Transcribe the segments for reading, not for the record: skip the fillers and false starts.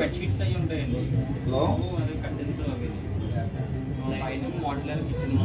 Bed sheets అవి ఉంటాయండి, అదే కర్టెన్స్ అవి పైన మోడలర్ కిచెన్.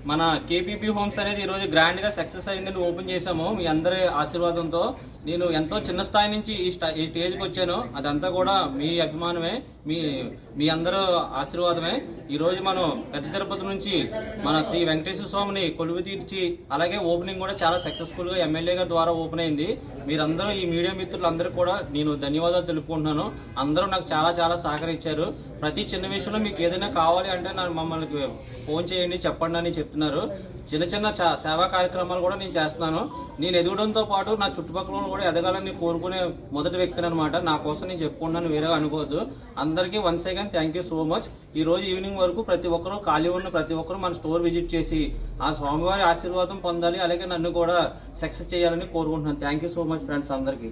మన కేపీపీ హోమ్స్ అనేది ఈరోజు గ్రాండ్గా సక్సెస్ అయిందని ఓపెన్ చేసాము. మీ అందరి ఆశీర్వాదంతో నేను ఎంతో చిన్న స్థాయి నుంచి ఈ స్టేజ్కి వచ్చాను. అదంతా కూడా మీ అభిమానమే, మీ అందరూ ఆశీర్వాదమే. ఈరోజు మనం పెద్ద తిరుపతి నుంచి మన శ్రీ వెంకటేశ్వర స్వామిని కొలువు తీర్చి, అలాగే ఓపెనింగ్ కూడా చాలా సక్సెస్ఫుల్గా ఎమ్మెల్యే గారి ద్వారా ఓపెన్ అయింది. మీరందరూ ఈ మీడియా మిత్రులందరూ కూడా నేను ధన్యవాదాలు తెలుపుకుంటున్నాను. అందరూ నాకు చాలా చాలా సహకరించారు. ప్రతి చిన్న విషయంలో మీకు ఏదైనా కావాలి అంటే మమ్మల్ని ఫోన్ చేయండి, చెప్పండి అని చెప్తున్నారు. చిన్న చిన్న సేవా కార్యక్రమాలు కూడా నేను చేస్తున్నాను. నేను ఎదగడంతో పాటు నా చుట్టుపక్కల కూడా ఎదగాలని కోరుకునే మొదటి వ్యక్తిని అనమాట. నా కోసం నేను చెప్పుకుంటాను, వేరే అనుకోవద్దు. అందరికీ once again thank you so much. ఈ రోజు ఈవినింగ్ వరకు ప్రతి ఒక్కరూ ఖాళీ ఉన్న ప్రతి ఒక్కరూ మన స్టోర్ విజిట్ చేసి ఆ స్వామివారి ఆశీర్వాదం పొందాలి, అలాగే నన్ను కూడా సక్సెస్ చేయాలని కోరుకుంటున్నాను. Thank you so much friends అందరికీ.